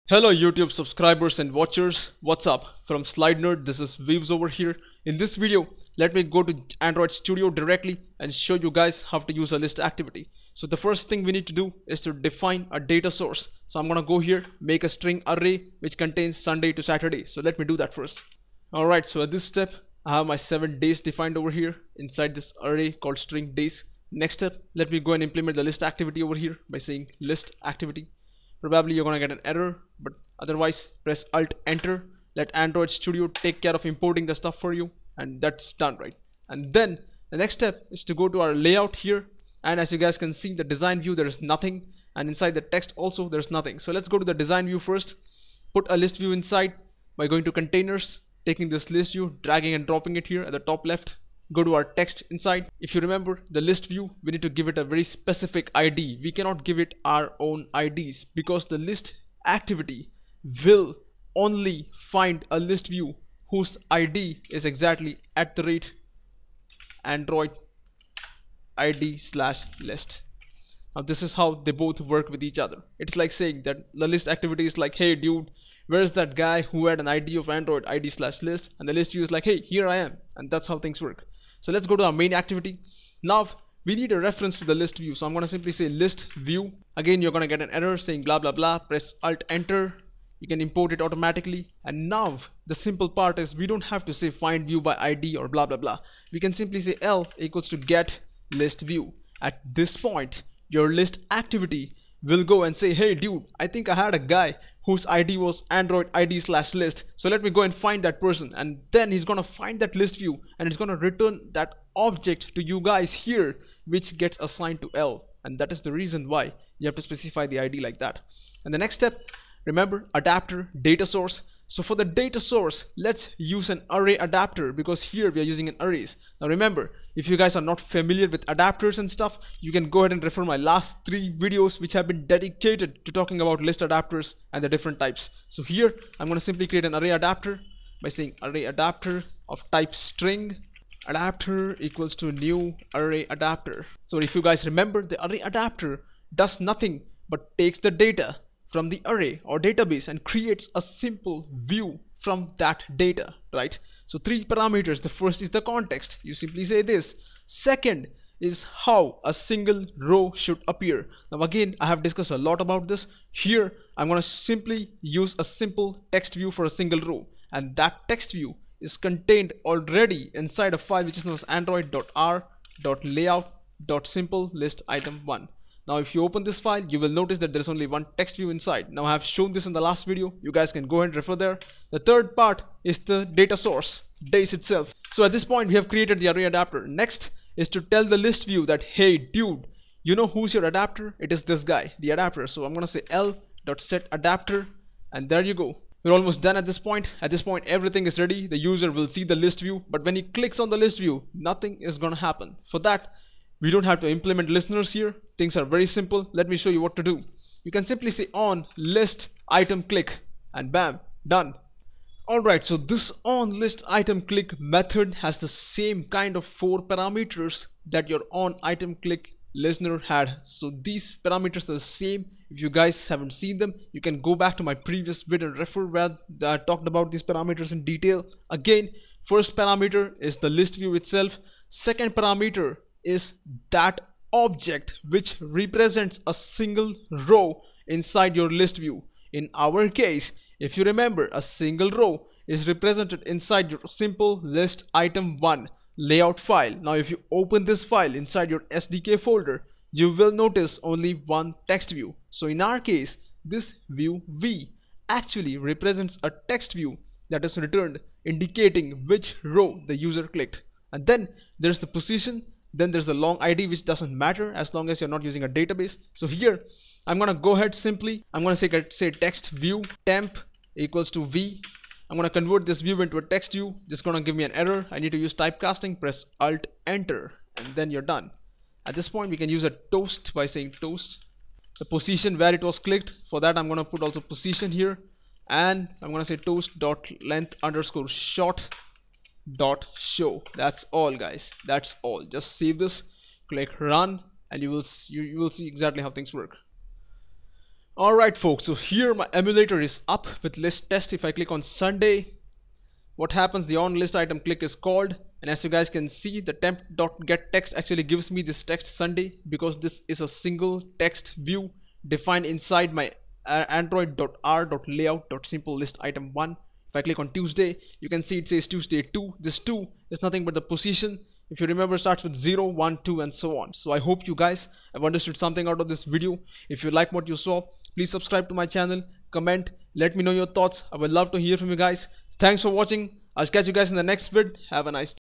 Hello YouTube subscribers and watchers, what's up? From Slide Nerd, this is Weaves over here. In this video, let me go to Android Studio directly and show you guys how to use a list activity. So the first thing we need to do is to define a data source. So I'm gonna go here, make a string array which contains Sunday to Saturday. So let me do that first. Alright, so at this step, I have my 7 days defined over here inside this array called string days. Next step, let me go and implement the list activity over here by saying list activity. Probably you're gonna get an error, but otherwise press Alt Enter. Let Android Studio take care of importing the stuff for you, and that's done, right? And then the next step is to go to our layout here, and as you guys can see, the design view, there is nothing, and inside the text also there's nothing. So let's go to the design view first, put a list view inside by going to containers, taking this list view, dragging and dropping it here at the top left. Go to our text inside. If you remember the list view, we need to give it a very specific ID. We cannot give it our own IDs because the list activity will only find a list view whose ID is exactly @Android ID/list. Now this is how they both work with each other. It's like saying that the list activity is like, hey dude, where's that guy who had an ID of Android ID/list, and the list view is like, hey, here I am. And that's how things work. So let's go to our main activity. Now we need a reference to the list view, so I'm going to simply say list view. Again, you're going to get an error saying blah blah blah. Press Alt Enter. You can import it automatically. And now the simple part is we don't have to say find view by ID or blah blah blah. We can simply say L equals to get list view. At this point, your list activity will go and say, hey dude, I think I had a guy whose ID was Android ID/list, so let me go and find that person. And then he's gonna find that list view and it's gonna return that object to you guys here, which gets assigned to L. And that is the reason why you have to specify the ID like that. And the next step, remember, adapter, data source. So for the data source, let's use an array adapter because here we are using an arrays. Now remember, if you guys are not familiar with adapters and stuff, you can go ahead and refer my last 3 videos which have been dedicated to talking about list adapters and the different types. So here I'm going to simply create an array adapter by saying array adapter of type string. Adapter equals to new array adapter. So if you guys remember, the array adapter does nothing but takes the data from the array or database and creates a simple view from that data, right? So 3 parameters. The first is the context. You simply say this. Second is how a single row should appear. Now again, I have discussed a lot about this. Here I'm going to simply use a simple text view for a single row, and that text view is contained already inside a file which is known as android.r.layout.simple_list_item1. Now if you open this file, you will notice that there is only one text view inside. Now I have shown this in the last video. You guys can go ahead and refer there. The third part is the data source, days itself. So at this point, we have created the array adapter. Next is to tell the list view that, hey dude, you know who's your adapter? It is this guy, the adapter. So I'm going to say L.setAdapter, and there you go. We're almost done at this point. At this point, everything is ready. The user will see the list view, but when he clicks on the list view, nothing is going to happen. For that, we don't have to implement listeners here. Things are very simple. Let me show you what to do. You can simply say on list item click, and bam, done. Alright, so this on list item click method has the same kind of 4 parameters that your on item click listener had. So these parameters are the same. If you guys haven't seen them, you can go back to my previous video and refer where I talked about these parameters in detail. Again, first parameter is the list view itself. Second parameter is that object which represents a single row inside your list view. In our case, if you remember, a single row is represented inside your simple list item1 layout file. Now if you open this file inside your SDK folder, you will notice only one text view. So in our case, this view V actually represents a text view that is returned indicating which row the user clicked. And then there's the position. Then there's the long ID, which doesn't matter as long as you're not using a database. So here I'm gonna go ahead simply, I'm gonna say text view temp equals to V. I'm gonna convert this view into a text view. This is gonna give me an error. I need to use typecasting. Press Alt Enter, and then you're done. At this point, we can use a toast by saying toast the position where it was clicked. For that, I'm gonna put also position here, and I'm gonna say toast.length_short .show. That's all, guys. That's all. Just save this, click run, and you will see exactly how things work. Alright folks, so here my emulator is up with list test. If I click on Sunday, what happens, the on list item click is called, and as you guys can see, the temp.getText actually gives me this text Sunday because this is a single text view defined inside my android.r.layout.simple list item 1. If I click on Tuesday, you can see it says Tuesday 2. This 2 is nothing but the position. If you remember, starts with 0, 1, 2 and so on. So I hope you guys have understood something out of this video. If you like what you saw, please subscribe to my channel, comment, let me know your thoughts. I would love to hear from you guys. Thanks for watching. I'll catch you guys in the next vid. Have a nice day.